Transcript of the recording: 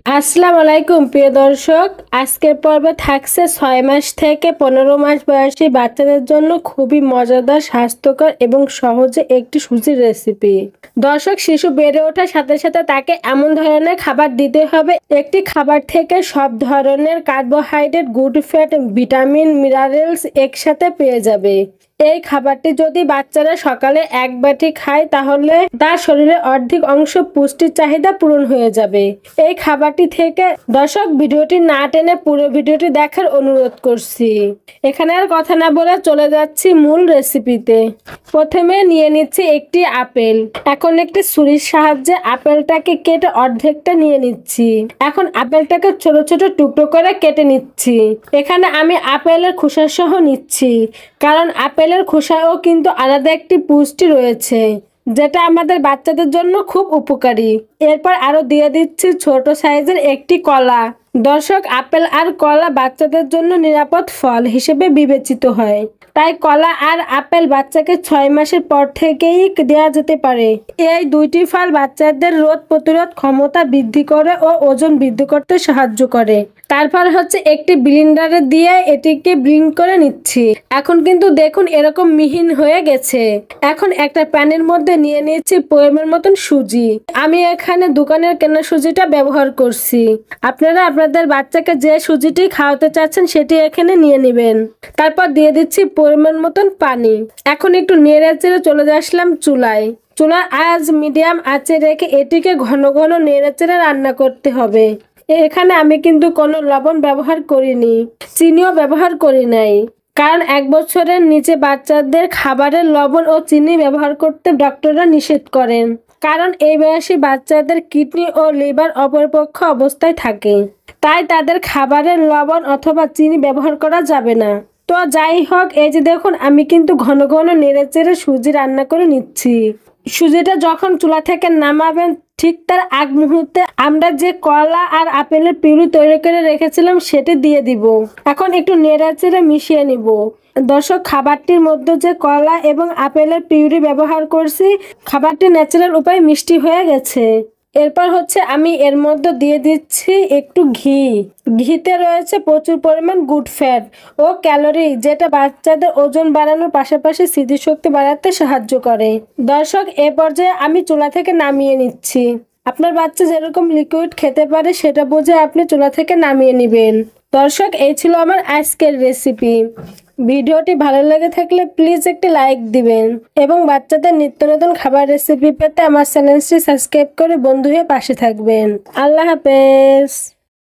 আসসালামু আলাইকুম প্রিয় দর্শক। আজকের পর্বে থাকছে ৬ মাস থেকে ১৫ মাস বয়সী বাচ্চাদের জন্য খুবই মজাদার, স্বাস্থ্যকর এবং সহজে একটি সুজির রেসিপি। দর্শক, শিশু বেড়ে ওঠার সাথে সাথে তাকে এমন ধরনের খাবার দিতে হবে একটি খাবার থেকে সব ধরনের carbohydrate, good fat, vitamin, minerals একসাথে পেয়ে যাবে। এই খাবারটি যদি বাচ্চারা সকালে এক বাটি খায় তাহলে তার শরীরের অর্ধেক অংশ পুষ্টির চাহিদা পূরণ হয়ে যাবে এই খাবারটি থেকে। দর্শক, ভিডিওটি না টেনে পুরো ভিডিওটি দেখার অনুরোধ করছি। এখানে আর কথা না বলে চলে যাচ্ছি মূল রেসিপিতে। প্রথমে নিয়ে নিচ্ছি একটি আপেল। এখন একটি ছুরির সাহায্যে আপেলটাকে কেটে অর্ধেকটা নিয়ে নিচ্ছি। এখন আপেলটাকে ছোট ছোট টুকরো করে কেটে নিচ্ছি। এখানে আমি আপেলের খোসা সহ নিচ্ছি, কারণ আপেলের খোসায়ও কিন্তু আলাদা একটি পুষ্টি রয়েছে, যেটা আমাদের বাচ্চাদের জন্য খুব উপকারী। এরপর আরো দিয়ে দিচ্ছি ছোট সাইজের একটি কলা। দর্শক, আপেল আর কলা বাচ্চাদের জন্য নিরাপদ ফল হিসেবে বিবেচিত হয়, তাই কলা আর আপেল বাচ্চাকে ৬ মাসের পর থেকেই দেওয়া যেতে পারে। এই দুইটি ফল বাচ্চাদের রোগ প্রতিরোধ ক্ষমতা বৃদ্ধি করে ও ওজন বৃদ্ধি করতে সাহায্য করে। তারপর হচ্ছে একটি ব্লেন্ডারে দিয়ে এটিকে ব্লেন্ড করে নিচ্ছি। এখন কিন্তু দেখুন এরকম মিহিন হয়ে গেছে। এখন একটা প্যানের মধ্যে নিয়ে নিচ্ছি পরিমাণ মতন সুজি। আমি এখানে দোকানের কেনা সুজিটা ব্যবহার করছি। আপনারা আপনাদের বাচ্চাকে যে সুজিটি খাওয়াতে চাচ্ছেন সেটি এখানে নিয়ে নেবেন। তারপর দিয়ে দিচ্ছি পরিমাণ মতন পানি। এখন একটু নেড়ে চেড়ে চলে আসলাম চুলায়। চুলার আঁচ মিডিয়াম আঁচে রেখে এটিকে ঘন ঘন নেড়ে চেড়ে রান্না করতে হবে। এখানে আমি কিন্তু কোনো লবণ ব্যবহার করিনি, চিনিও ব্যবহার করি নাই, কারণ ১ বছরের নিচে বাচ্চাদের খাবারে লবণ ও চিনি ব্যবহার করতে ডক্টররা নিষেধ করেন, কারণ এই বয়সী বাচ্চাদের কিডনি ও লিভার অপরিপক্ক অবস্থায় থাকে, তাই তাদের খাবারে লবণ অথবা চিনি ব্যবহার করা যাবে না। তো যাই হোক, এই যে দেখুন আমি কিন্তু ঘন ঘন নেড়ে চেড়ে সুজি রান্না করে নিচ্ছি। সুজিটা যখন চুলা থেকে নামাবেন ঠিক তার আগ মুহূর্তে আমরা যে কলা আর আপেলের পিউরি তৈরি করে রেখেছিলাম সেটি দিয়ে দিব। এখন একটু নেড়ে চেড়ে মিশিয়ে নিব। দর্শক, খাবারটির মধ্যে যে কলা এবং আপেলের পিউরি ব্যবহার করছি, খাবারটি ন্যাচারাল উপায়ে মিষ্টি হয়ে গেছে। এরপর হচ্ছে আমি এর মধ্যে দিয়ে দিচ্ছি একটু ঘি। ঘিতে রয়েছে প্রচুর পরিমাণ গুড ফ্যাট ও ক্যালোরি, যেটা বাচ্চাদের ওজন বাড়ানোর পাশাপাশি স্মৃতিশক্তি বাড়াতে সাহায্য করে। দর্শক, এ পর্যায়ে আমি চুলা থেকে নামিয়ে নিচ্ছি। আপনার বাচ্চা যেরকম লিকুইড খেতে পারে সেটা বুঝে আপনি চুলা থেকে নামিয়ে নেবেন। দর্শক, এই ছিল আমার আজকের রেসিপি। ভিডিওটি ভালো লেগে থাকলে প্লিজ একটি লাইক দিবেন এবং বাচ্চাদের নিত্য নতুন খাবার রেসিপি পেতে আমার চ্যানেলটি সাবস্ক্রাইব করে বন্ধু হয়ে পাশে থাকবেন। আল্লাহ হাফেজ।